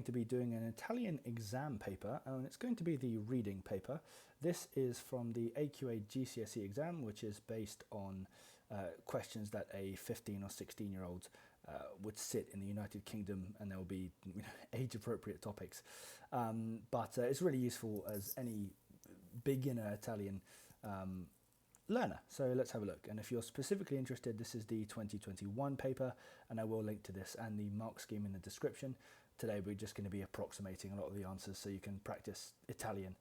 to be doing an Italian exam paper, and it's going to be the reading paper. This is from the AQA GCSE exam, which is based on questions that a 15 or 16-year-old would sit in the United Kingdom, and there will be age-appropriate topics. But it's really useful as any beginner Italian learner. So let's have a look. And if you're specifically interested, this is the 2021 paper, and I will link to this and the mark scheme in the description. Today we're just going to be approximating a lot of the answers so you can practice Italian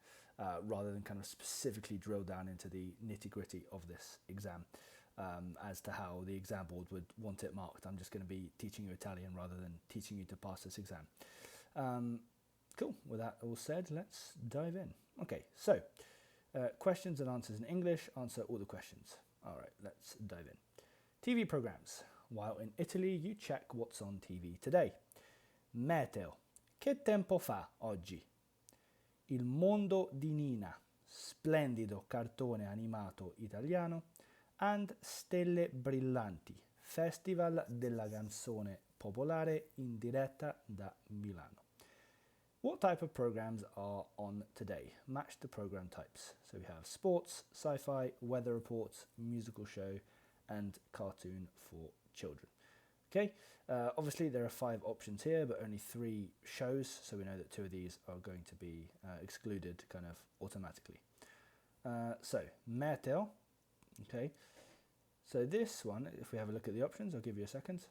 rather than kind of specifically drill down into the nitty-gritty of this exam. As to how the exam board would want it marked, I'm just going to be teaching you Italian rather than teaching you to pass this exam. Cool, with that all said, let's dive in. Okay, so questions and answers in English, answer all the questions. All right, let's dive in. TV programs. While in Italy, you check what's on TV today. Meteo. Che tempo fa oggi? Il mondo di Nina. Splendido cartone animato italiano. And Stelle Brillanti. Festival della canzone popolare in diretta da Milano. What type of programs are on today? Match the program types. So we have sports, sci-fi, weather reports, musical show, and cartoon for children. Okay, obviously there are 5 options here, but only 3 shows, so we know that 2 of these are going to be excluded kind of automatically. So, meteo, okay, so this one, if we have a look at the options, I'll give you a second.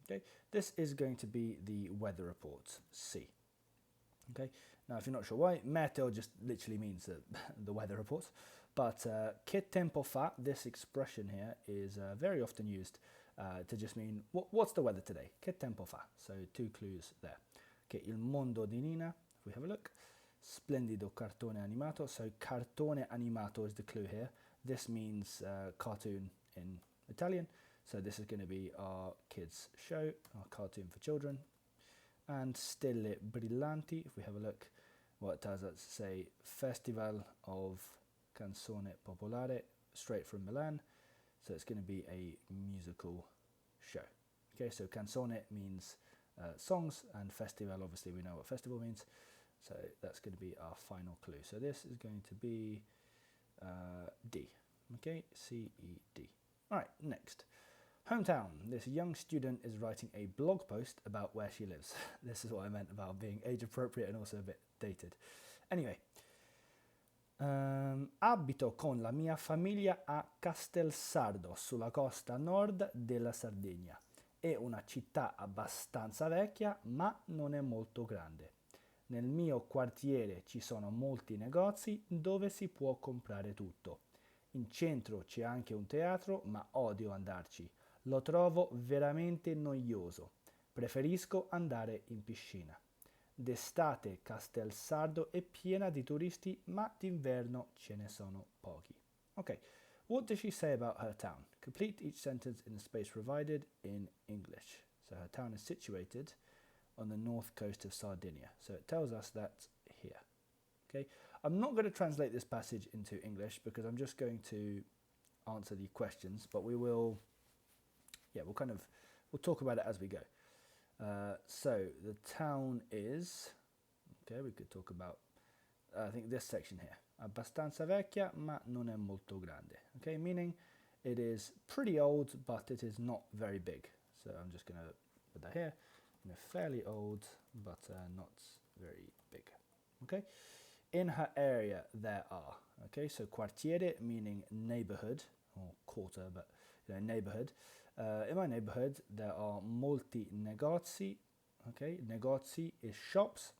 Okay, this is going to be the weather report, C. Okay, now if you're not sure why, meteo just literally means the weather report, but che tempo fa, this expression here is very often used to just mean what's the weather today, che tempo fa, so 2 clues there. Okay, il mondo di Nina, if we have a look, splendido cartone animato, so cartone animato is the clue here. This means cartoon in Italian, so this is going to be our kids show, our cartoon for children. And Stelle Brillanti, if we have a look, what does that say? Festival of Canzone Popolare, straight from Milan. So it's going to be a musical show. Okay, so canzone means songs, and festival, obviously we know what festival means. So that's going to be our final clue. So this is going to be D. Okay, C-E-D. All right, next. Hometown. This young student is writing a blog post about where she lives. This is what I meant about being age appropriate and also a bit dated. Anyway, abito con la mia famiglia a Castelsardo, sulla costa nord della Sardegna. È una città abbastanza vecchia, ma non è molto grande. Nel mio quartiere ci sono molti negozi dove si può comprare tutto. In centro c'è anche un teatro, ma odio andarci. Lo trovo veramente noioso. Preferisco andare in piscina. D'estate Castelsardo è piena di turisti, ma d'inverno ce ne sono pochi. Okay, what does she say about her town? Complete each sentence in the space provided in English. So her town is situated on the north coast of Sardinia. So it tells us that here. Okay, I'm not going to translate this passage into English because I'm just going to answer the questions, but we will... Yeah, we'll talk about it as we go. So the town is, okay, we could talk about, I think this section here. Abbastanza vecchia, ma non è molto grande. Okay, meaning it is pretty old, but it is not very big. So I'm just going to put that here. Fairly old, but not very big. Okay. In her area there are, okay, so quartiere meaning neighborhood, or quarter, but neighborhood. In my neighborhood there are molti negozi, okay, negozi is shops,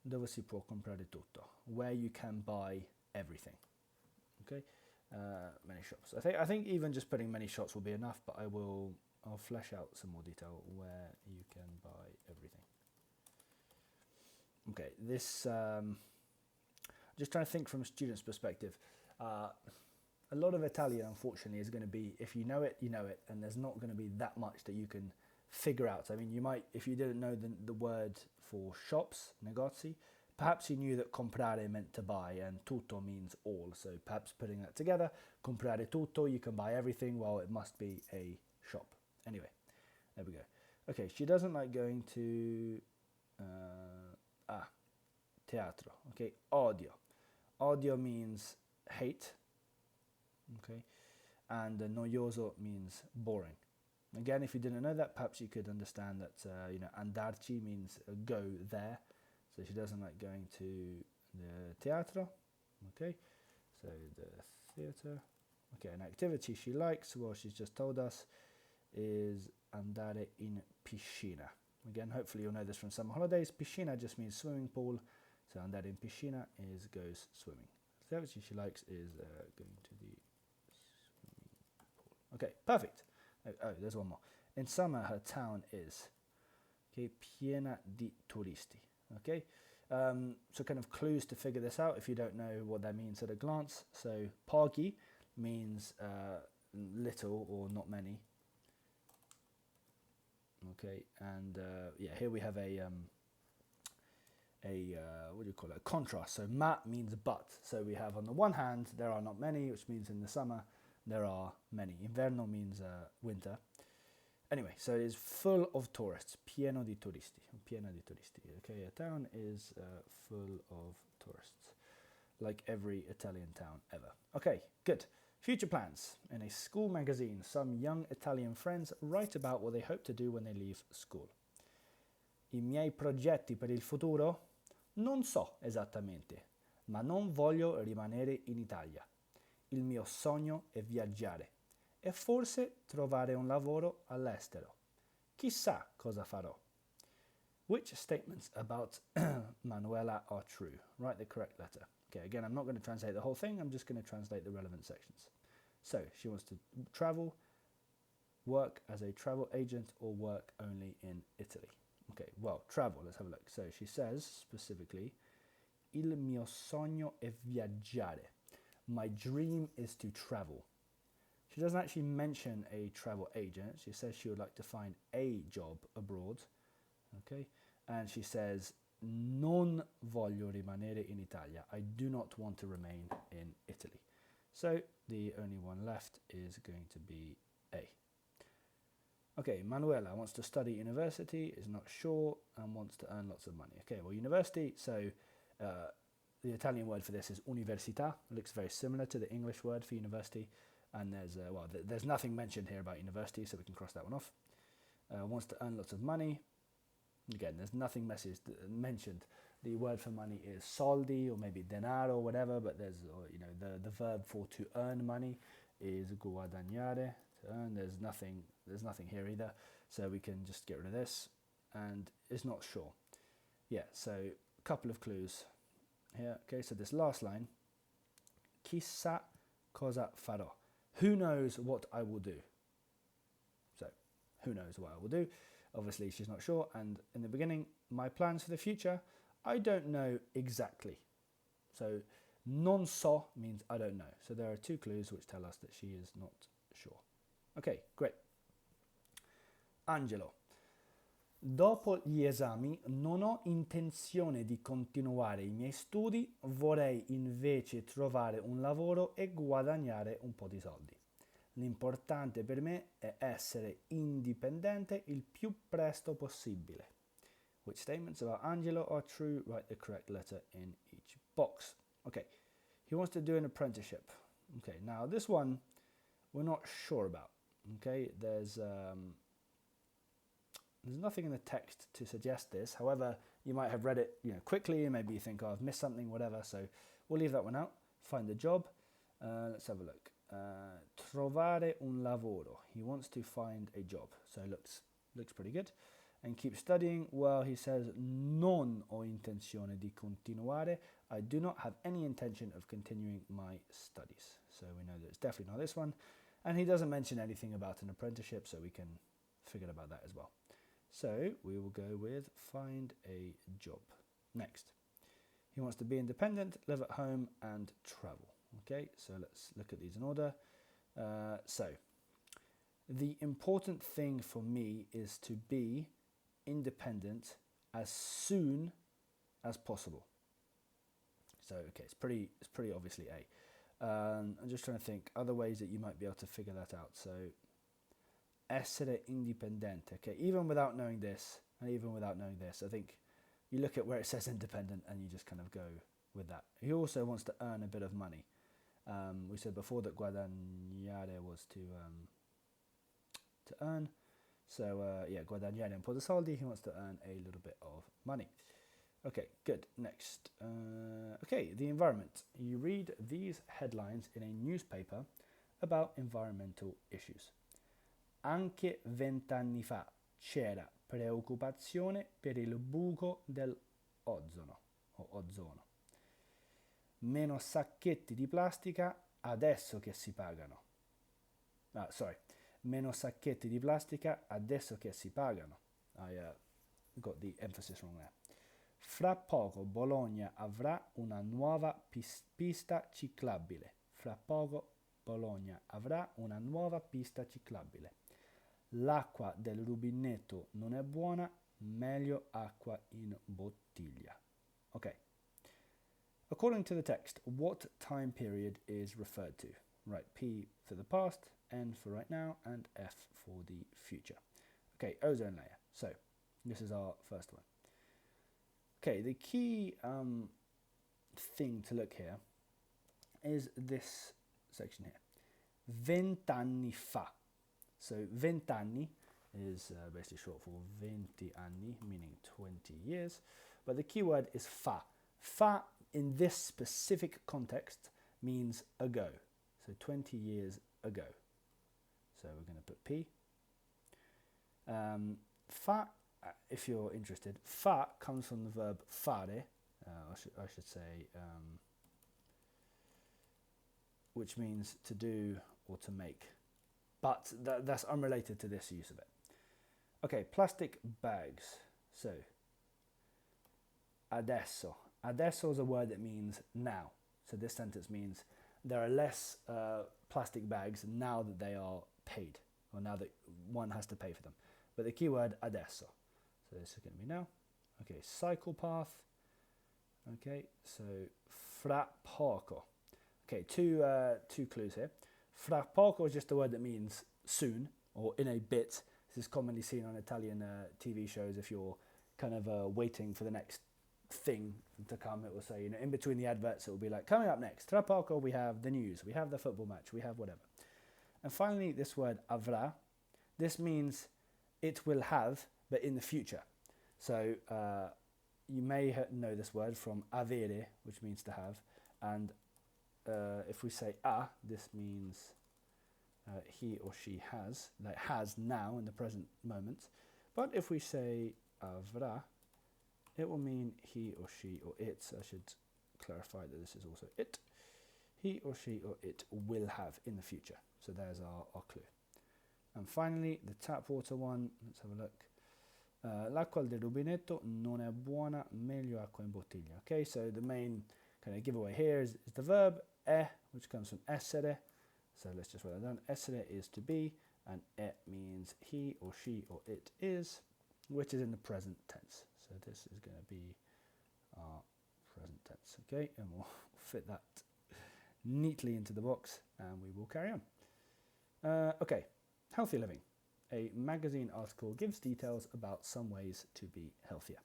dove si può comprare tutto, where you can buy everything, okay, many shops. I think even just putting many shops will be enough, but I'll flesh out some more detail where you can buy everything. Okay, this, just trying to think from a student's perspective. A lot of Italian, unfortunately, is going to be, if you know it, you know it, and there's not going to be that much that you can figure out. I mean, you might, if you didn't know the word for shops, negozi, perhaps you knew that comprare meant to buy, and tutto means all. So perhaps putting that together, comprare tutto, you can buy everything, well, it must be a shop. Anyway, there we go. Okay, she doesn't like going to teatro. Okay, odio. Odio means hate. Okay, and noioso means boring. Again, if you didn't know that, perhaps you could understand that andarci means go there. So she doesn't like going to the teatro. Okay, so the theatre. Okay, an activity she likes, well, she's just told us, is andare in piscina. Again, hopefully you'll know this from summer holidays. Piscina just means swimming pool, so andare in piscina is goes swimming. The activity she likes is going to the swimming pool. Okay, perfect. Oh, there's one more. In summer, her town is piena di turisti. Okay, so kind of clues to figure this out if you don't know what that means at a glance. So pochi means little or not many. Okay, and here we have a what do you call it? A contrast. So ma means but. So we have on the one hand there are not many, which means in the summer there are many. Inverno means winter. Anyway, so it is full of tourists. Pieno di turisti. Pieno di turisti. Okay, a town is full of tourists, like every Italian town ever. Okay, good. Future plans. In a school magazine, some young Italian friends write about what they hope to do when they leave school. I miei progetti per il futuro? Non so esattamente, ma non voglio rimanere in Italia. Il mio sogno è viaggiare e forse trovare un lavoro all'estero. Chissà cosa farò. Which statements about Manuela are true? Write the correct letter. Okay, again, I'm not going to translate the whole thing. I'm just going to translate the relevant sections. So, she wants to travel, work as a travel agent, or work only in Italy. Okay, well, travel, let's have a look. So, she says specifically, il mio sogno è viaggiare. My dream is to travel. She doesn't actually mention a travel agent. She says she would like to find a job abroad. Okay, and she says, non voglio rimanere in Italia. I do not want to remain in Italy. So the only one left is going to be A. Okay, Manuela wants to study university, is not sure, and wants to earn lots of money. Okay, well, university, so the Italian word for this is università. It looks very similar to the English word for university. And there's nothing mentioned here about university, so we can cross that one off. Wants to earn lots of money. Again, there's nothing mentioned. The word for money is soldi or maybe denaro or whatever, but there's the verb for to earn money is guadagnare. To earn, there's nothing here either, so we can just get rid of this. And it's not sure. Yeah, so a couple of clues here. Okay, so this last line, chissà cosa farò. Who knows what I will do? So, who knows what I will do? Obviously, she's not sure. And in the beginning, my plans for the future, I don't know exactly. So, non so means I don't know. So, there are two clues which tell us that she is not sure. Okay, great. Angelo. Dopo gli esami non ho intenzione di continuare i miei studi, vorrei invece trovare un lavoro e guadagnare un po' di soldi. L'importante per me è essere indipendente il più presto possibile. Which statements about Angelo are true? Write the correct letter in each box. Okay, he wants to do an apprenticeship. Okay, now this one we're not sure about. Okay, there's nothing in the text to suggest this. However, you might have read it quickly and maybe you think, oh, I've missed something, whatever. So we'll leave that one out. Find the job. Let's have a look. Trovare un lavoro. He wants to find a job. So it looks pretty good. And keep studying. Well, he says, non ho intenzione di continuare. I do not have any intention of continuing my studies. So we know that it's definitely not this one. And he doesn't mention anything about an apprenticeship, so we can forget about that as well. So we will go with find a job. Next. He wants to be independent, live at home, and travel. Okay, so let's look at these in order. So the important thing for me is to be independent as soon as possible. So okay, it's pretty obviously A. I'm just trying to think other ways that you might be able to figure that out. So essere indipendente. Okay, even without knowing this, and even without knowing this, I think you look at where it says independent and you just kind of go with that. He also wants to earn a bit of money. We said before that guadagnare was to earn. So yeah, guadagnare un po' di soldi. He wants to earn a little bit of money. Okay, good. Next. Okay, the environment. You read these headlines in a newspaper about environmental issues. Anche 20 anni fa c'era preoccupazione per il buco dell'ozono o ozono. Meno sacchetti di plastica adesso che si pagano. Meno sacchetti di plastica adesso che si pagano. I got the emphasis wrong there. Fra poco Bologna avrà una nuova pista ciclabile. Fra poco Bologna avrà una nuova pista ciclabile. L'acqua del rubinetto non è buona, meglio acqua in bottiglia. Okay. According to the text, what time period is referred to? Right, P for the past, N for right now, and F for the future. Okay, ozone layer. So, this is our first one. Okay, the key thing to look here is this section here. 20 anni fa. So 20 anni is basically short for 20 anni, meaning 20 years. But the key word is fa. Fa in this specific context means ago. So 20 years ago. So we're going to put P. Fa, if you're interested, fa comes from the verb fare, I should say, which means to do or to make. But that's unrelated to this use of it. Okay, plastic bags. So, adesso. Adesso is a word that means now. So this sentence means there are less plastic bags now that they are paid, or now that one has to pay for them. But the key word adesso. So this is going to be now. Okay, cycle path. Okay, so fra poco. Okay, two clues here. Fra poco is just a word that means soon or in a bit. This is commonly seen on Italian TV shows. If you're kind of waiting for the next thing to come, it will say, in between the adverts, it will be like, coming up next, tra poco we have the news, we have the football match, we have whatever. And finally, this word avrà. This means it will have, but in the future. So you may know this word from avere, which means to have, and if we say a, this means he or she has, like has now in the present moment. But if we say avrà, it will mean he or she or it. I should clarify that this is also it. He or she or it will have in the future. So there's our clue. And finally, the tap water one. Let's have a look. L'acqua del rubinetto non è buona, meglio acqua in bottiglia. Okay, so the main kind of giveaway here is the verb è, which comes from essere. So let's just write that down. Essere is to be, and è means he or she or it is, which is in the present tense. So this is going to be our present tense. Okay, and we'll fit that neatly into the box, and we will carry on. Okay, healthy living. A magazine article gives details about some ways to be healthier.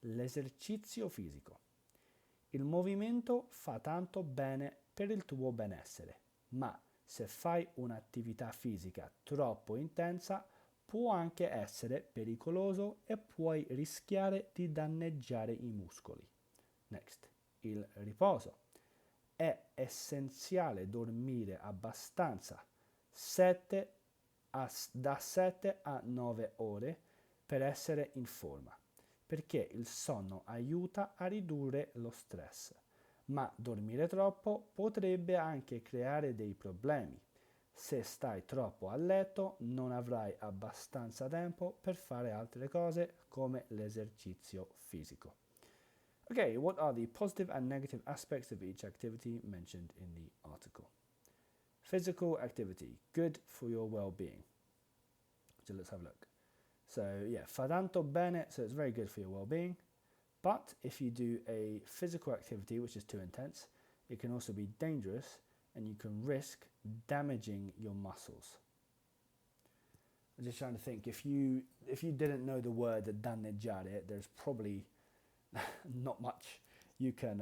L'esercizio fisico. Il movimento fa tanto bene per il tuo benessere, ma se fai un'attività fisica troppo intensa può anche essere pericoloso e puoi rischiare di danneggiare i muscoli. Next, il riposo. È essenziale dormire abbastanza, da 7 a 9 ore per essere in forma, perché il sonno aiuta a ridurre lo stress, ma dormire troppo potrebbe anche creare dei problemi. Se stai troppo a letto non avrai abbastanza tempo per fare altre cose come l'esercizio fisico. Okay, what are the positive and negative aspects of each activity mentioned in the article? Physical activity, good for your well-being. So let's have a look. So yeah, fa tanto bene, so it's very good for your well-being. But if you do a physical activity which is too intense, it can also be dangerous and you can risk damaging your muscles. I'm just trying to think, if you didn't know the word danneggiare, there's probably not much you can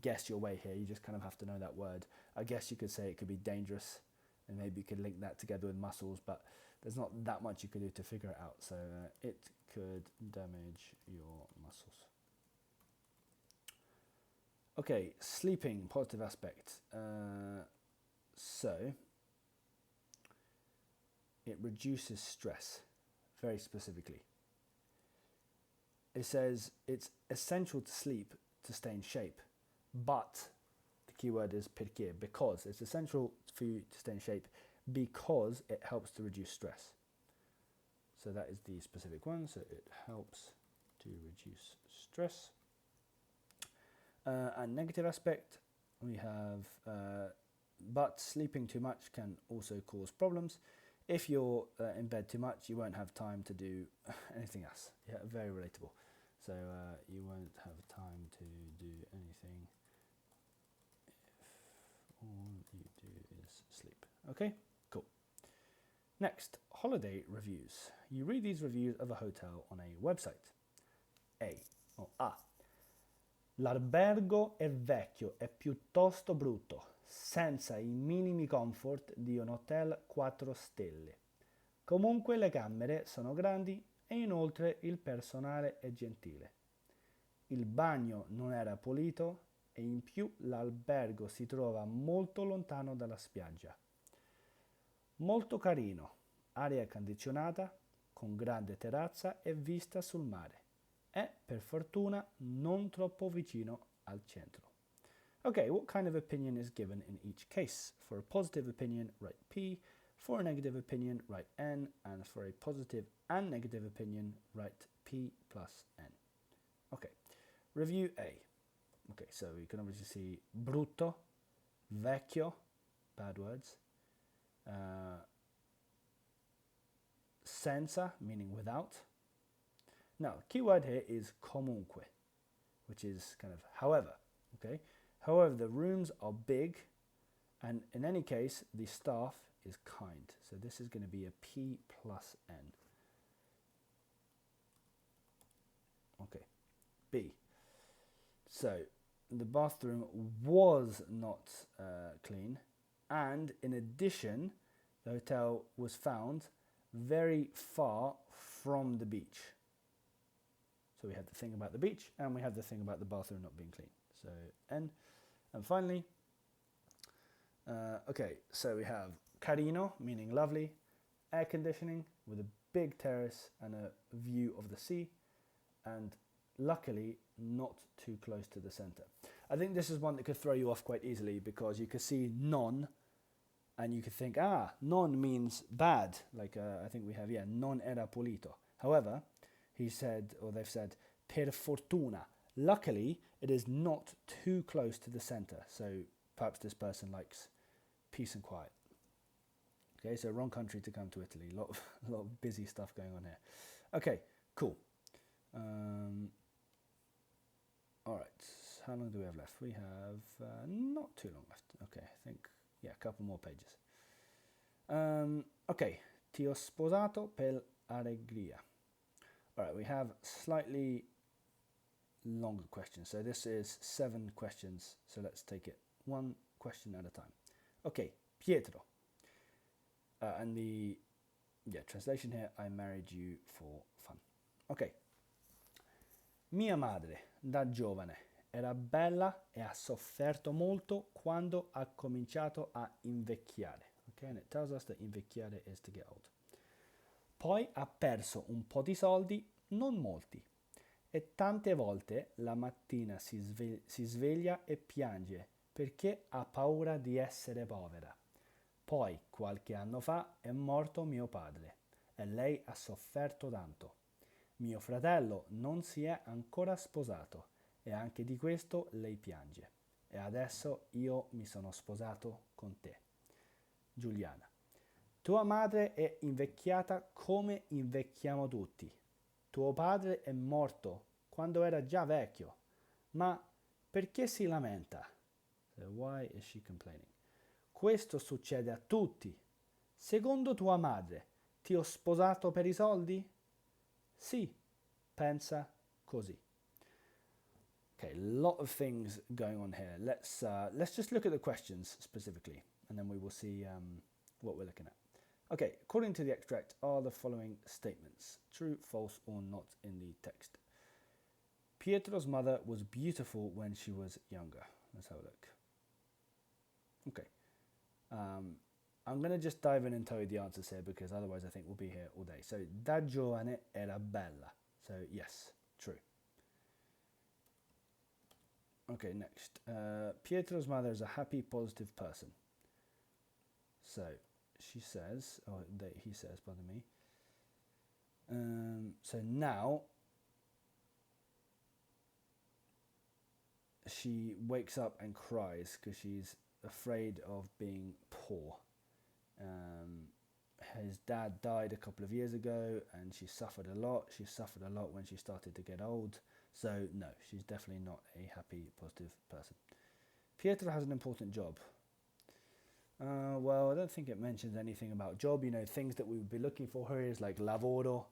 guess your way here. You just kind of have to know that word. I guess you could say it could be dangerous, and maybe you could link that together with muscles, but there's not that much you could do to figure it out. So it could damage your muscles. Okay, sleeping, positive aspect. So it reduces stress, very specifically. It says it's essential to sleep to stay in shape, but the key word is perché, because. It's essential for you to stay in shape because it helps to reduce stress. So that is the specific one, so it helps to reduce stress. And negative aspect, we have, but sleeping too much can also cause problems. If you're in bed too much, you won't have time to do anything else. Yeah, very relatable. So you won't have time to do anything if all you do is sleep. Okay, cool. Next, holiday reviews. You read these reviews of a hotel on a website. A. L'albergo è vecchio e piuttosto brutto, senza i minimi comfort di un hotel 4 stelle. Comunque le camere sono grandi e inoltre il personale è gentile. Il bagno non era pulito e in più l'albergo si trova molto lontano dalla spiaggia. Molto carino, aria condizionata, con grande terrazza e vista sul mare. E, per fortuna, non troppo vicino al centro. Okay, what kind of opinion is given in each case? For a positive opinion, write P. For a negative opinion, write N. And for a positive and negative opinion, write P plus N. Okay, review A. Okay, so you can obviously see brutto, vecchio, bad words. Senza, meaning without. Now, key word here is comunque, which is kind of however, okay? However, the rooms are big, and in any case, the staff is kind. So this is going to be a P plus N. Okay, B. So the bathroom was not clean, and in addition, the hotel was found very far from the beach. So we have the thing about the beach, and we have the thing about the bathroom not being clean. So N. And finally, okay, so we have carino, meaning lovely, air conditioning with a big terrace and a view of the sea, and luckily not too close to the center. I think this is one that could throw you off quite easily, because you could see non, and you could think, non means bad. Like I think we have, non era pulito. However, he said, or they've said, per fortuna. Luckily, it is not too close to the center. So perhaps this person likes peace and quiet. Okay, so wrong country to come to Italy. A lot of busy stuff going on here. Okay, cool. All right, how long do we have left? We have not too long left. Okay, I think, a couple more pages. Okay, ti ho sposato per allegria. All right, we have slightly longer questions. So this is 7 questions. So let's take it one question at a time. Okay, Pietro. And the translation here, I married you for fun. Okay. Mia madre, da giovane, era bella e ha sofferto molto quando ha cominciato a invecchiare. Okay, and it tells us that invecchiare is to get old. Poi ha perso un po' di soldi, non molti, e tante volte la mattina si sveglia e piange perché ha paura di essere povera. Poi, qualche anno fa, è morto mio padre e lei ha sofferto tanto. Mio fratello non si è ancora sposato e anche di questo lei piange. E adesso io mi sono sposato con te. Giuliana. Tua madre è invecchiata come invecchiamo tutti. Tuo padre è morto quando era già vecchio. Ma perché si lamenta? So why is she complaining? Questo succede a tutti. Secondo tua madre, Ti ho sposato per I soldi? Sì, pensa così. Okay, a lot of things going on here. Let's just look at the questions specifically, and then we will see what we're looking at. Okay, according to the extract, are the following statements true, false, or not in the text? Pietro's mother was beautiful when she was younger. Let's have a look. Okay. I'm going to just dive in and tell you the answers here because otherwise I think we'll be here all day. So, da giovane era bella. So, yes, true. Okay, next. Pietro's mother is a happy, positive person. So, she says, or he says, pardon me. So now she wakes up and cries because she's afraid of being poor. His dad died a couple of years ago and she suffered a lot. She suffered a lot when she started to get old. So no, she's definitely not a happy, positive person. Pietro has an important job. Well, I don't think it mentions anything about job. You know, things that we would be looking for here is like lavoro,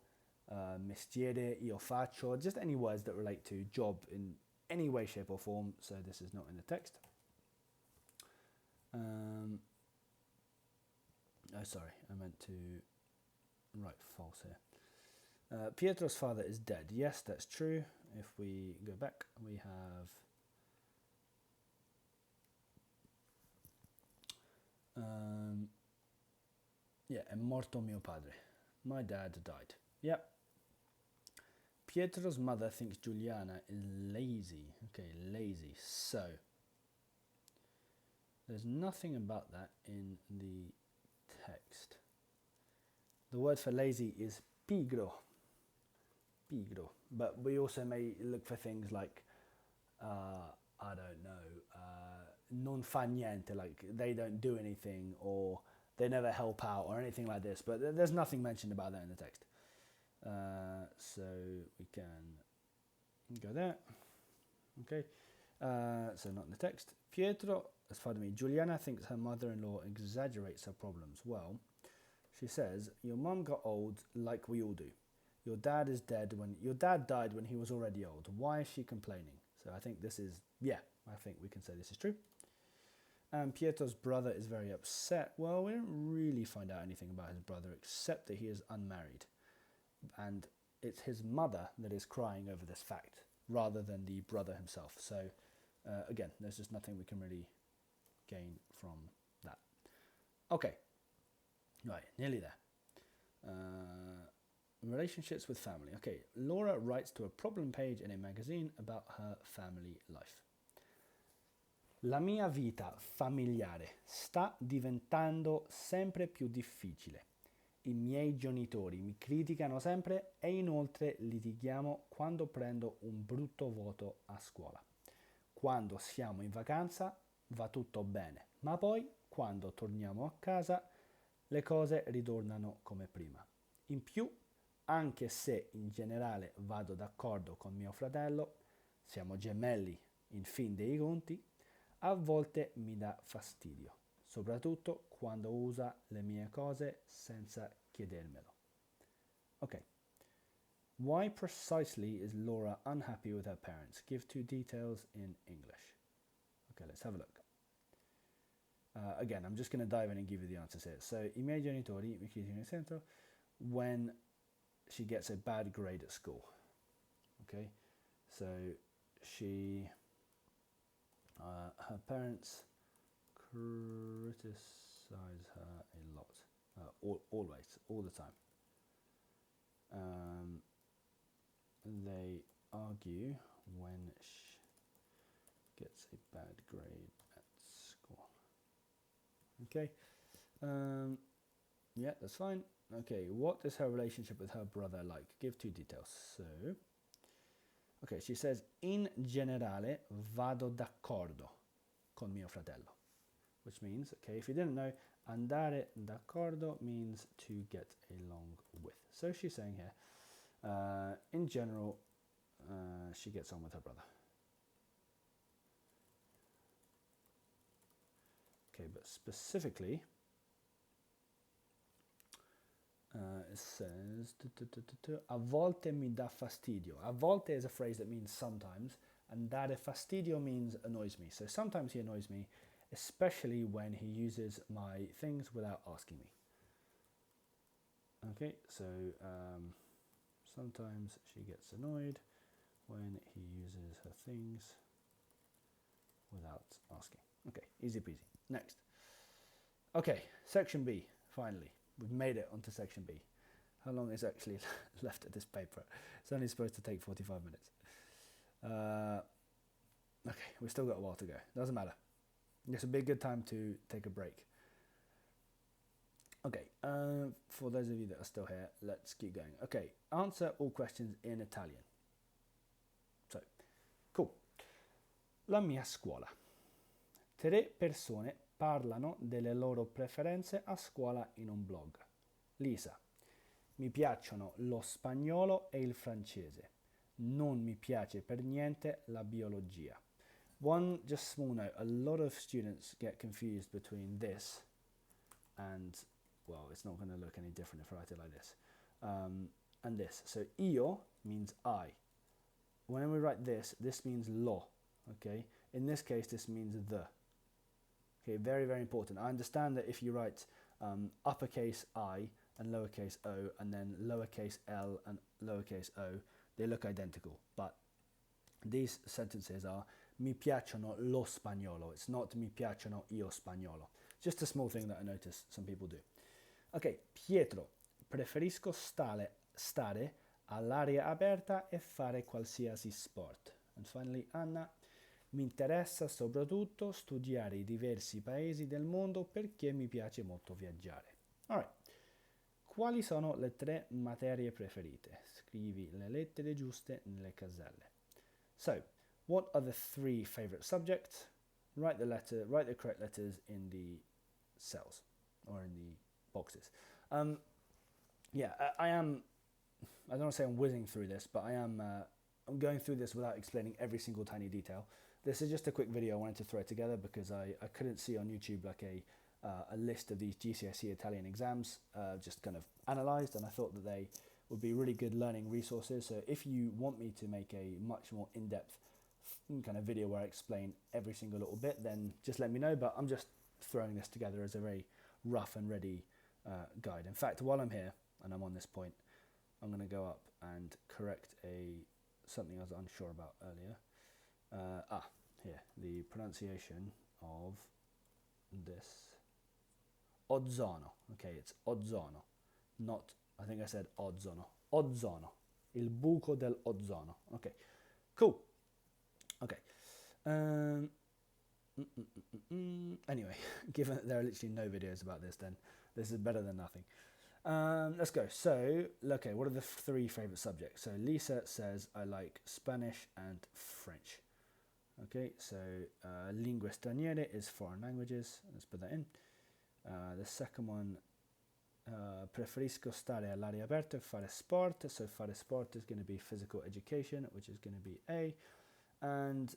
mestiere, io faccio, just any words that relate to job in any way, shape or form. So this is not in the text. Oh, sorry, I meant to write false here. Pietro's father is dead. Yes, that's true. If we go back, we have yeah, è morto mio padre. My dad died. Yeah. Pietro's mother thinks Juliana is lazy. Okay, lazy. So, there's nothing about that in the text. The word for lazy is pigro. Pigro. But we also may look for things like, I don't know, non fa niente, like they don't do anything or they never help out or anything like this. But there's nothing mentioned about that in the text. So we can go there. Okay. So not in the text. Pardon me, Juliana thinks her mother-in-law exaggerates her problems. Well, she says, your mum got old like we all do. Your dad died when he was already old. Why is she complaining? So I think this is, yeah, I think we can say this is true. And Pietro's brother is very upset. Well, we don't really find out anything about his brother except that he is unmarried. And it's his mother that is crying over this fact rather than the brother himself. So again, there's just nothing we can really gain from that. Okay, right, nearly there. Relationships with family. Okay, Laura writes to a problem page in a magazine about her family life. La mia vita familiare sta diventando sempre più difficile. I miei genitori mi criticano sempre e inoltre litighiamo quando prendo un brutto voto a scuola. Quando siamo in vacanza va tutto bene, ma poi quando torniamo a casa le cose ritornano come prima. In più, anche se in generale vado d'accordo con mio fratello, siamo gemelli in fin dei conti, a volte mi dà fastidio, soprattutto quando usa le mie cose senza chiedermelo. Okay. Why precisely is Laura unhappy with her parents? Give two details in English. Okay, let's have a look. Again, I'm just going to dive in and give you the answers here. So, I miei genitori mi criticano sempre when she gets a bad grade at school. Okay, so her parents criticize her a lot, always, all the time. They argue when she gets a bad grade at school. Okay, yeah, that's fine. Okay, what is her relationship with her brother like? Give two details. So, okay, she says, in generale vado d'accordo con mio fratello, which means, okay, if you didn't know, andare d'accordo means to get along with. So she's saying here, in general, she gets on with her brother. Okay, but specifically, It says, a volte mi dà fastidio. A volte is a phrase that means sometimes, and dare fastidio means annoys me. So sometimes he annoys me, especially when he uses my things without asking me. Okay, so sometimes she gets annoyed when he uses her things without asking. Okay, easy peasy. Next. Okay, section B, finally. We've made it onto section B. How long is actually left of this paper? It's only supposed to take 45 minutes. Okay, we've still got a while to go. Doesn't matter. This would be a good time to take a break. Okay, for those of you that are still here, let's keep going. Okay, answer all questions in Italian. So, cool. La mia scuola. 3 persone parlano delle loro preferenze a scuola in un blog. Lisa. Mi piacciono lo spagnolo e il francese. Non mi piace per niente la biologia. One just small note, a lot of students get confused between this and, well, it's not going to look any different if I write it like this, and this. So io means I. When we write this means lo, okay? In this case, this means the. Okay, very, very important. I understand that if you write uppercase I and lowercase o and then lowercase l and lowercase o, they look identical. But these sentences are mi piacciono lo spagnolo. It's not mi piacciono io spagnolo. Just a small thing that I notice some people do. Ok, Pietro. Preferisco stare all'aria aperta e fare qualsiasi sport. And finally, Anna. Mi interessa soprattutto studiare i diversi paesi del mondo perché mi piace molto viaggiare. Alright. Quali sono le 3 materie preferite? Scrivi le lettere giuste nelle caselle. So, what are the 3 favorite subjects? Write the correct letters in the cells or in the boxes. Yeah, I don't want to say I'm whizzing through this, but I'm going through this without explaining every single tiny detail. This is just a quick video I wanted to throw together because I couldn't see on YouTube like a list of these GCSE Italian exams just kind of analysed, and I thought that they would be really good learning resources. So if you want me to make a much more in-depth kind of video where I explain every single little bit, then just let me know, but I'm just throwing this together as a very rough and ready guide. In fact, while I'm here and I'm on this point, I'm going to go up and correct something I was unsure about earlier. Here, the pronunciation of this. Ozono. Okay, it's ozono. Not, I think I said ozono. Ozono. Il buco dell'ozono. Okay, cool. Okay. Anyway, given that there are literally no videos about this, then this is better than nothing. Let's go. So, okay, what are the 3 favorite subjects? So Lisa says, I like Spanish and French. Okay, so lingue straniere is foreign languages. Let's put that in. The second one, preferisco stare all'aria aperta e fare sport. So fare sport is going to be physical education, which is going to be A. And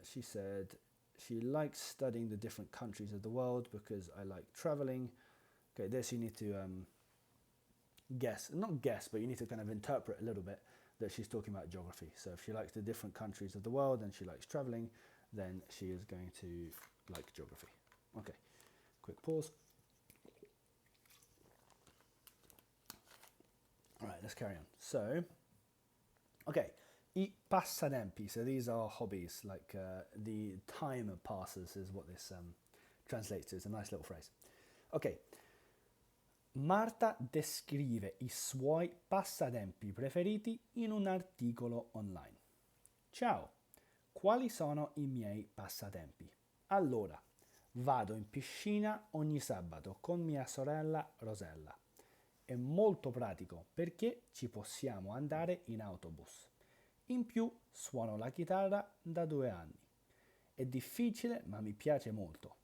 she said she likes studying the different countries of the world because I like traveling. Okay, this you need to not guess, but you need to kind of interpret a little bit that she's talking about geography. So if she likes the different countries of the world and she likes traveling, then she is going to like geography. Okay, quick pause. All right, let's carry on. So, okay, I passatempi. So these are hobbies, like the time passes is what this translates to. It's a nice little phrase. Okay. Marta descrive I suoi passatempi preferiti in un articolo online. Ciao, quali sono I miei passatempi? Allora, vado in piscina ogni sabato con mia sorella Rosella. È molto pratico perché ci possiamo andare in autobus. In più, suono la chitarra da 2 anni. È difficile, ma mi piace molto.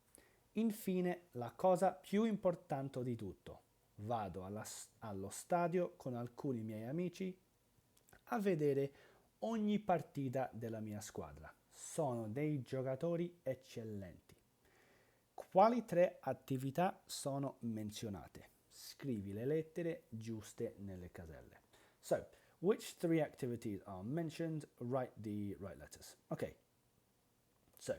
Infine, la cosa più importante di tutto. Vado allo stadio con alcuni miei amici a vedere ogni partita della mia squadra. Sono dei giocatori eccellenti. Quali 3 attività sono menzionate? Scrivi le lettere giuste nelle caselle. So, which three activities are mentioned? Write the right letters. Okay, so,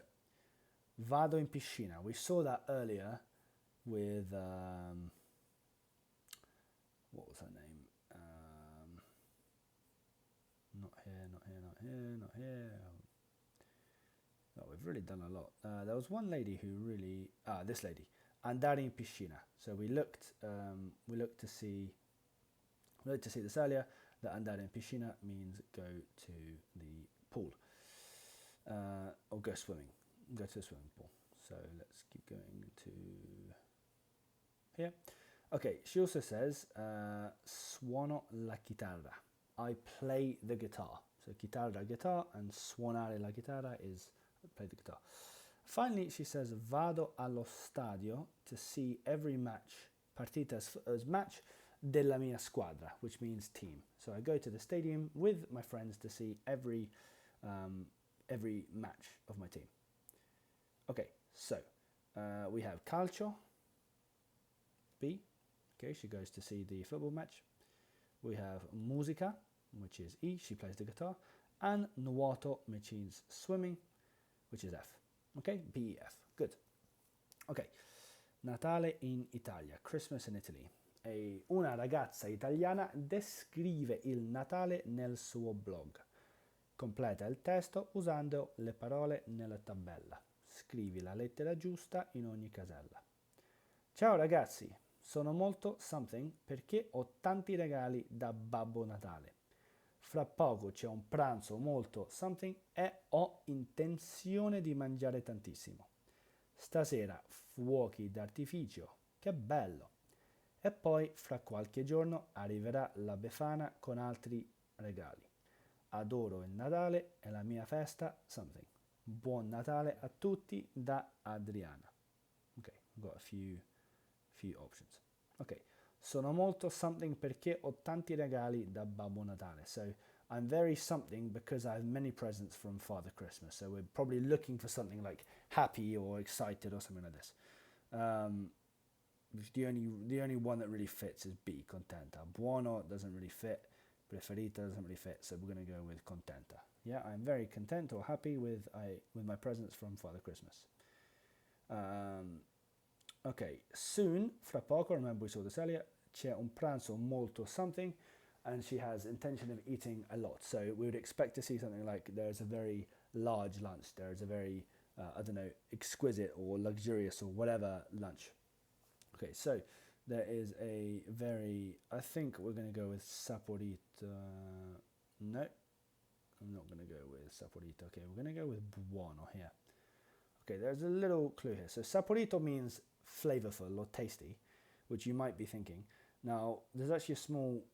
vado in piscina. We saw that earlier with, what was her name? Not here, not here, not here, not here. No, we've really done a lot. There was one lady who really, this lady, andare in piscina. So we looked to see this earlier, that andare in piscina means go to the pool, or go swimming, go to the swimming pool. So let's keep going to here. Okay, she also says, suono la chitarra. I play the guitar. So chitarra, guitar, and suonare la chitarra is play the guitar. Finally, she says, vado allo stadio to see every match, partita as match, della mia squadra, which means team. So I go to the stadium with my friends to see every match of my team. Okay, so we have calcio, B. Okay, she goes to see the football match. We have musica, which is E, she plays the guitar, and nuoto, which means swimming, which is F. Okay, B, E, F. Good. Okay, Natale in Italia, Christmas in Italy. Una ragazza italiana descrive il Natale nel suo blog. Completa il testo usando le parole nella tabella. Scrivi la lettera giusta in ogni casella. Ciao ragazzi, sono molto something perché ho tanti regali da Babbo Natale. Fra poco c'è un pranzo molto something e ho intenzione di mangiare tantissimo. Stasera fuochi d'artificio, che bello! E poi fra qualche giorno arriverà la Befana con altri regali. Adoro il Natale, è la mia festa something. Buon Natale a tutti da Adriana. Okay, I've got a few options. Okay, sono molto something perché ho tanti regali da Babbo Natale. So I'm very something because I have many presents from Father Christmas. So we're probably looking for something like happy or excited or something like this. The only one that really fits is B, contenta. Buono doesn't really fit. Preferita doesn't really fit. So we're going to go with contenta. Yeah, I'm very content or happy with my presents from Father Christmas. Okay, soon, fra poco, remember we saw this earlier, c'è un pranzo molto something, and she has intention of eating a lot. So we would expect to see something like there's a very large lunch, there's a very, exquisite or luxurious or whatever lunch. Okay, so there is a very, I think we're going to go with saporito. No, I'm not going to go with saporito. Okay, we're going to go with buono here. Okay, there's a little clue here. So saporito means flavorful or tasty, which you might be thinking. Now, there's actually a small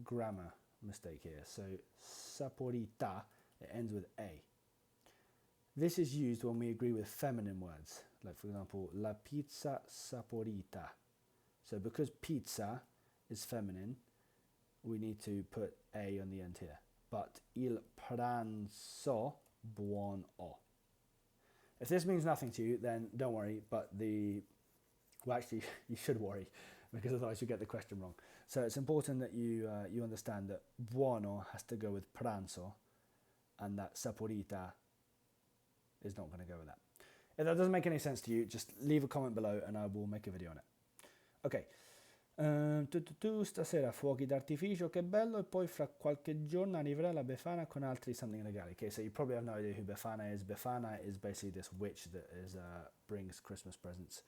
grammar mistake here. So saporita, it ends with A. This is used when we agree with feminine words. Like, for example, la pizza saporita. So because pizza is feminine, we need to put A on the end here. But il pranzo buono. If this means nothing to you, then don't worry, but actually, you should worry, because otherwise you get the question wrong. So it's important that you understand that buono has to go with pranzo, and that saporita is not going to go with that. If that doesn't make any sense to you, just leave a comment below and I will make a video on it. Ok, stasera fuochi d'artificio, che bello, e poi fra qualche giorno arriverà la Befana con altri something regali. Okay, so you probably have no idea who Befana is. Befana is basically this witch that brings Christmas presents.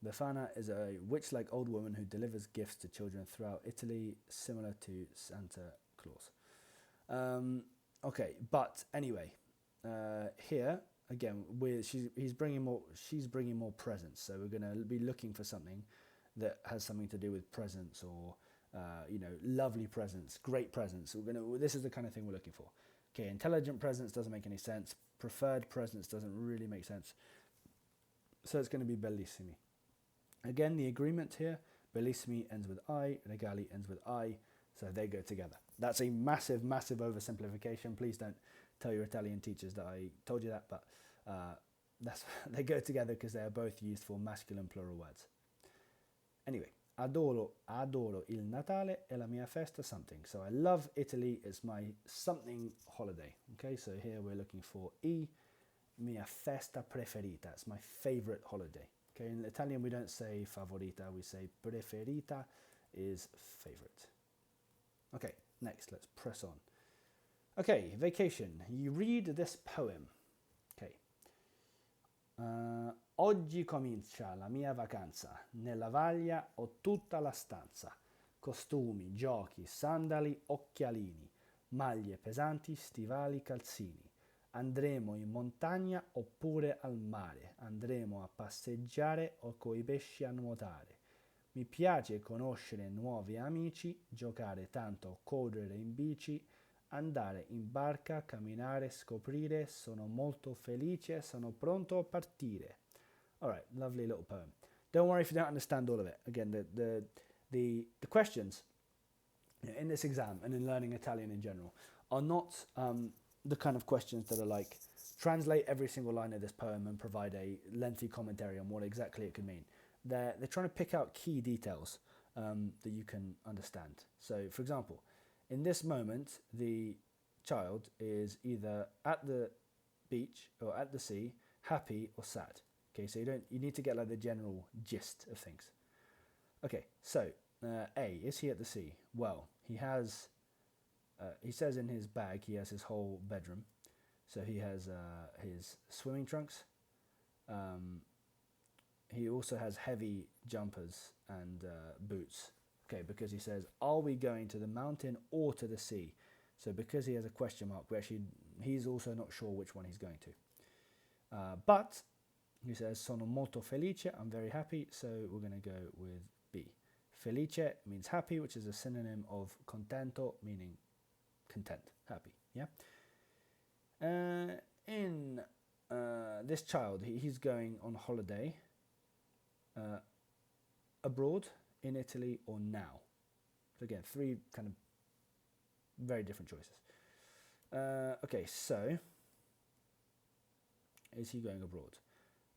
Befana is a witch-like old woman who delivers gifts to children throughout Italy, similar to Santa Claus. Okay, but anyway, here again, she's bringing more presents. So we're going to be looking for something that has something to do with presents, or lovely presents, great presents. This is the kind of thing we're looking for. Okay, intelligent presents doesn't make any sense. Preferred presents doesn't really make sense. So it's going to be bellissimi. Again, the agreement here, bellissimi ends with I, regali ends with I, so they go together. That's a massive, massive oversimplification. Please don't tell your Italian teachers that I told you that, but they go together because they are both used for masculine plural words. Anyway, adoro il Natale e la mia festa something. So I love Italy, it's my something holiday. Okay, so here we're looking for mia festa preferita. It's my favorite holiday. Okay, in Italian we don't say favorita, we say preferita is favorite. Okay, next, let's press on. Okay, vacation. You read this poem. Okay. Oggi comincia la mia vacanza. Nella vaglia ho tutta la stanza. Costumi, giochi, sandali, occhialini, maglie pesanti, stivali, calzini. Andremo in montagna oppure al mare. Andremo a passeggiare o coi pesci a nuotare. Mi piace conoscere nuovi amici, giocare tanto, correre in bici, andare in barca, camminare, scoprire, sono molto felice, sono pronto a partire. All right, lovely little poem. Don't worry if you don't understand all of it. Again, the questions in this exam and in learning Italian in general are not the kind of questions that are like, translate every single line of this poem and provide a lengthy commentary on what exactly it could mean. They're trying to pick out key details that you can understand. So, for example, in this moment, the child is either at the beach or at the sea, happy or sad. Okay, so you need to get like the general gist of things. Okay, so A, is he at the sea? Well, he has. He says in his bag he has his whole bedroom. So he has his swimming trunks. He also has heavy jumpers and boots. Okay, because he says, are we going to the mountain or to the sea? So because he has a question mark, he's also not sure which one he's going to. But he says, sono molto felice, I'm very happy, so we're going to go with B. Felice means happy, which is a synonym of contento, meaning content, happy, yeah? In this child, he's going on holiday abroad, in Italy, or now. So again, three kind of very different choices. Okay, so is he going abroad?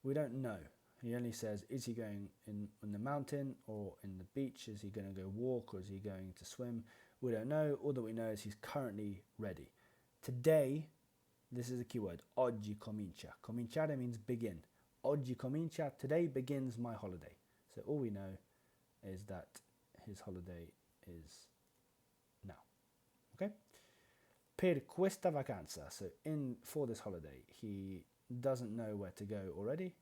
We don't know. He only says, is he going in the mountain or in the beach? Is he going to go walk or is he going to swim? We don't know. All that we know is he's currently ready. Today, this is a keyword, oggi comincia. Cominciare means begin. Oggi comincia, today begins my holiday. So all we know is that his holiday is now. Okay? Per questa vacanza, so for this holiday, he doesn't know where to go already.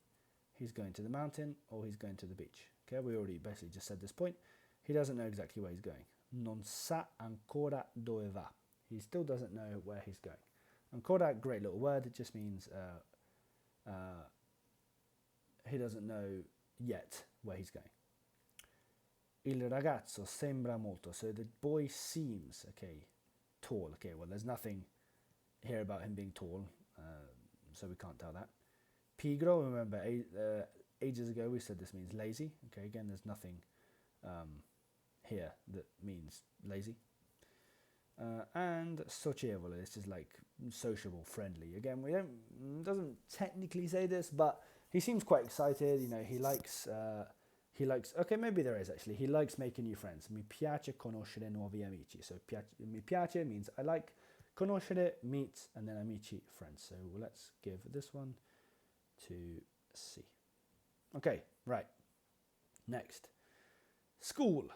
He's going to the mountain or he's going to the beach. Okay, we already basically just said this point. He doesn't know exactly where he's going. Non sa ancora dove va. He still doesn't know where he's going. Ancora, great little word. It just means he doesn't know yet where he's going. Il ragazzo sembra molto. So the boy seems, okay, tall. Okay, well, there's nothing here about him being tall, so we can't tell that. Pigro, remember, ages ago we said this means lazy. Okay, again, there's nothing here that means lazy. And socievole, this is like sociable, friendly. Again, doesn't technically say this, but he seems quite excited. You know, he likes. Okay, maybe there is actually. He likes making new friends. Mi piace conoscere nuovi amici. So mi piace means I like. Conoscere, meet, and then amici, friends. So let's give this one to C. Okay, right. Next. School.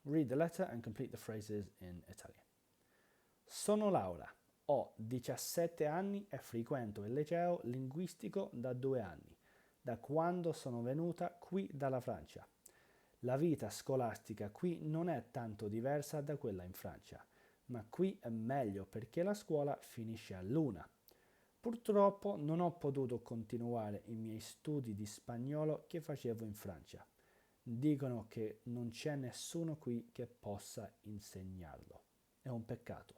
Read the letter and complete the phrases in Italian. Sono Laura, ho 17 anni e frequento il liceo linguistico da 2 anni, da quando sono venuta qui dalla Francia. La vita scolastica qui non è tanto diversa da quella in Francia, ma qui è meglio perché la scuola finisce all'1. Purtroppo non ho potuto continuare i miei studi di spagnolo che facevo in Francia. Dicono che non c'è nessuno qui che possa insegnarlo. È un peccato.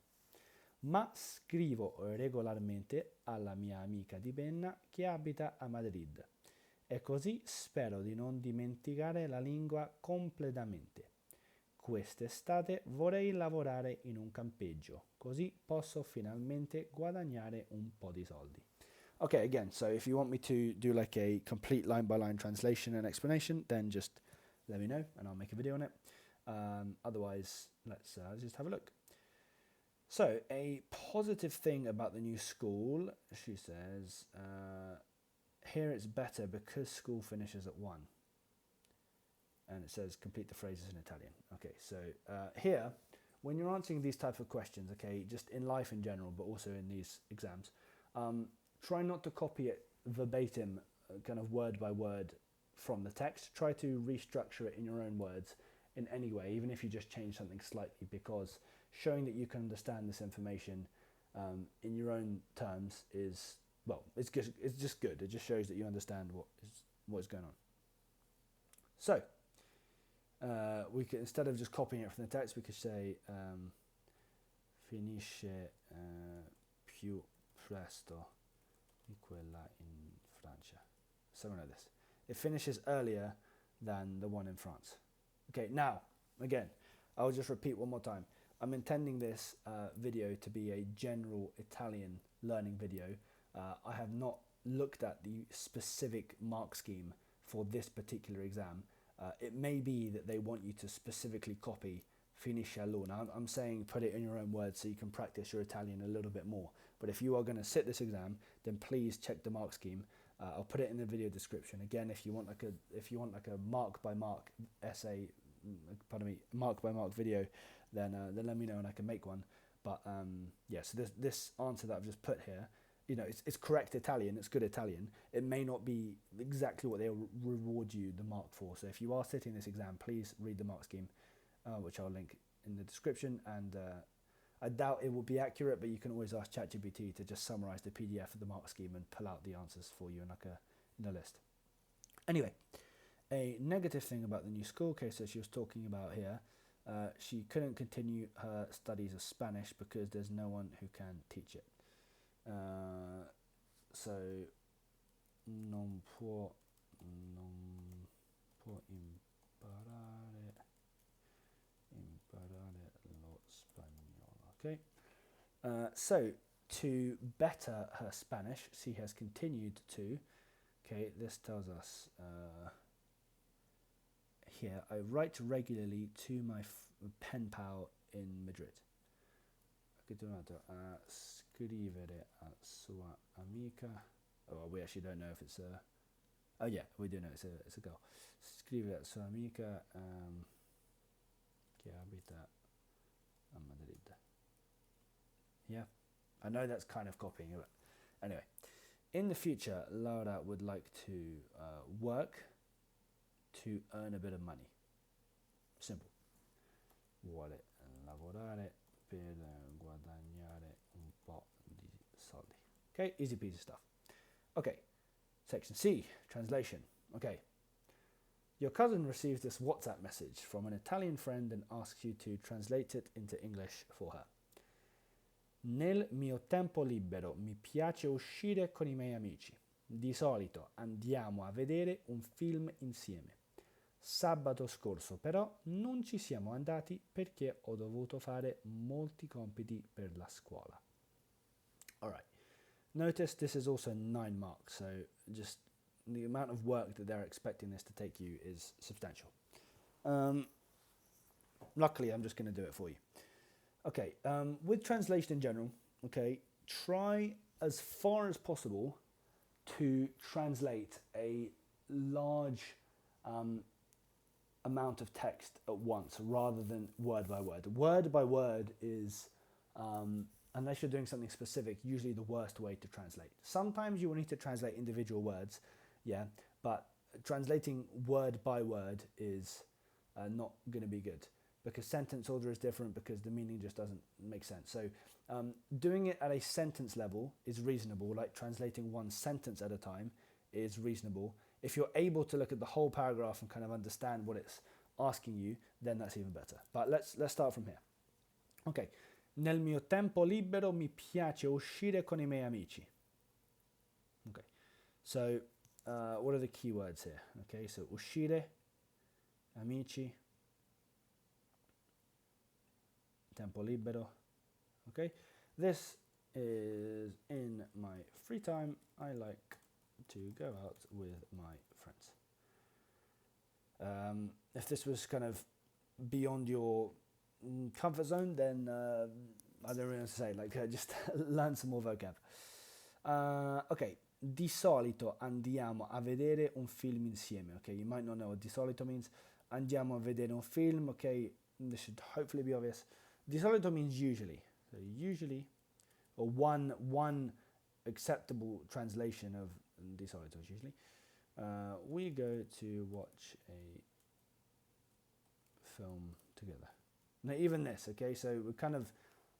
Ma scrivo regolarmente alla mia amica di penna che abita a Madrid. E così spero di non dimenticare la lingua completamente. Quest'estate vorrei lavorare in un campeggio, così posso finalmente guadagnare un po' di soldi. Okay, again, so if you want me to do like a complete line-by-line translation and explanation, then just let me know and I'll make a video on it. Otherwise, let's just have a look. So, a positive thing about the new school, she says, here it's better because school finishes at 1. And it says complete the phrases in Italian. Okay, so here, when you're answering these types of questions, okay, just in life in general, but also in these exams, try not to copy it verbatim, kind of word by word from the text. Try to restructure it in your own words in any way, even if you just change something slightly, because showing that you can understand this information in your own terms is, well, it's just good. It just shows that you understand what is going on. So, we could, instead of just copying it from the text, we could say finisce più presto di quella in Francia. Something like this. It finishes earlier than the one in France. Okay, now, again, I'll just repeat one more time. I'm intending this video to be a general Italian learning video. I have not looked at the specific mark scheme for this particular exam. It may be that they want you to specifically copy finisce all'una. I'm saying put it in your own words so you can practice your Italian a little bit more. But if you are going to sit this exam, then please check the mark scheme. I'll put it in the video description. Again, if you want like a mark by mark essay, mark by mark video, then let me know and I can make one. But yeah, so this answer that I've just put here, you know, it's correct Italian, it's good Italian. It may not be exactly what they'll reward you the mark for. So if you are sitting this exam, please read the mark scheme, which I'll link in the description. And I doubt it will be accurate, but you can always ask ChatGPT to just summarize the PDF of the mark scheme and pull out the answers for you in a list. Anyway, a negative thing about the new school case that she was talking about here, she couldn't continue her studies of Spanish because there's no one who can teach it. So non può imparare lo spagnolo. Okay. So to better her Spanish, she has continued to. Okay, this tells us here. I write regularly to my pen pal in Madrid. Scrivere a sua amica. Oh, we actually don't know if it's a. Oh yeah, we do know it's a girl. Scrivere a sua amica che abita a Madrid. Yeah, I know that's kind of copying it. Anyway, in the future, Laura would like to work to earn a bit of money. Simple. Vuole lavorare per guadagnare un po' di soldi. Okay, easy peasy stuff. Okay, section C, translation. Okay, your cousin receives this WhatsApp message from an Italian friend and asks you to translate it into English for her. Nel mio tempo libero mi piace uscire con I miei amici. Di solito andiamo a vedere un film insieme. Sabato scorso però non ci siamo andati perché ho dovuto fare molti compiti per la scuola. Alright, notice this is also 9 marks, so just the amount of work that they're expecting this to take you is substantial. Luckily, I'm just going to do it for you. Okay, with translation in general, okay, try as far as possible to translate a large amount of text at once rather than word by word. Word by word is, unless you're doing something specific, usually the worst way to translate. Sometimes you will need to translate individual words, yeah, but translating word by word is not going to be good because sentence order is different because the meaning just doesn't make sense. So doing it at a sentence level is reasonable, like translating one sentence at a time is reasonable. If you're able to look at the whole paragraph and kind of understand what it's asking you, then that's even better. But let's start from here. Okay. Nel mio tempo libero mi piace uscire con I miei amici. Okay. So, what are the key words here? Okay, so uscire, amici, tempo libero. Okay. This is in my free time, I like to go out with my friends. If this was kind of beyond your comfort zone, then I don't really know what to say, like just learn some more vocab. Ok, di solito andiamo a vedere un film insieme. Okay, you might not know what di solito means. Andiamo a vedere un film. Okay, this should hopefully be obvious. Di solito means usually. So usually, or one acceptable translation of di solito is usually. We go to watch a film together. Now even this, okay, so we're kind of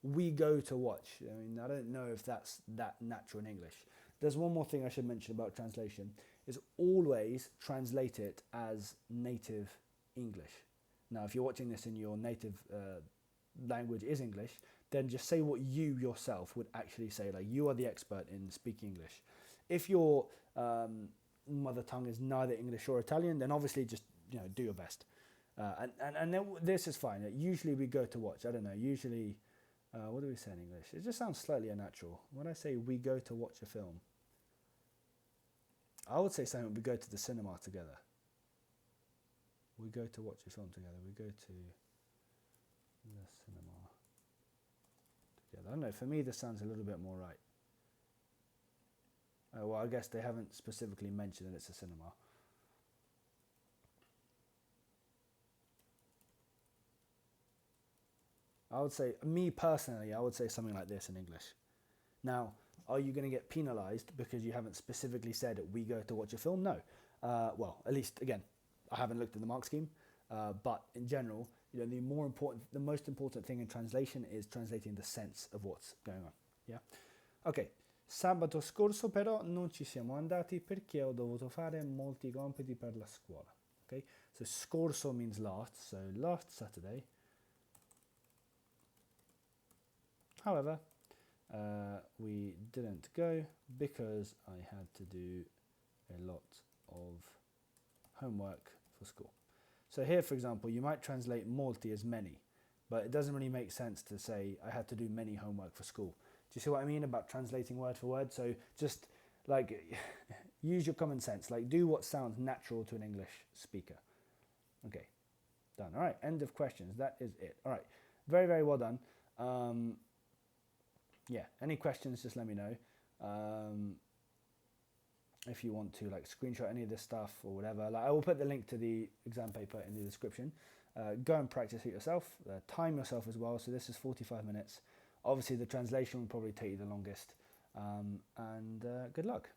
we go to watch. I mean, I don't know if that's that natural in English. There's one more thing I should mention about translation, is always translate it as native English. Now, if you're watching this in your native language is English, then just say what you yourself would actually say, like you are the expert in speaking English. If your mother tongue is neither English or Italian, then obviously just do your best. And then this is fine. Usually we go to watch. I don't know. Usually, what do we say in English? It just sounds slightly unnatural. When I say we go to watch a film, I would say something. We go to the cinema together. We go to watch a film together. We go to the cinema together. I don't know. For me, this sounds a little bit more right. Well, I guess they haven't specifically mentioned that it's a cinema. I would say, me personally, I would say something like this in English. Now, are you going to get penalised because you haven't specifically said we go to watch a film? No. Well, at least, again, I haven't looked at the mark scheme, but in general, the most important thing in translation is translating the sense of what's going on. Yeah. Ok. Sabato scorso però non ci siamo andati perché ho dovuto fare molti compiti per la scuola. Okay? So scorso means last, so last Saturday. However, we didn't go because I had to do a lot of homework for school. So here, for example, you might translate molti as many, but it doesn't really make sense to say I had to do many homework for school. Do you see what I mean about translating word for word? So just like use your common sense, like do what sounds natural to an English speaker. Okay, done. All right, end of questions. That is it. All right, very, very well done. Yeah, any questions, just let me know. If you want to like screenshot any of this stuff or whatever, like I will put the link to the exam paper in the description. Go and practice it yourself, time yourself as well. So this is 45 minutes. Obviously the translation will probably take you the longest, and good luck.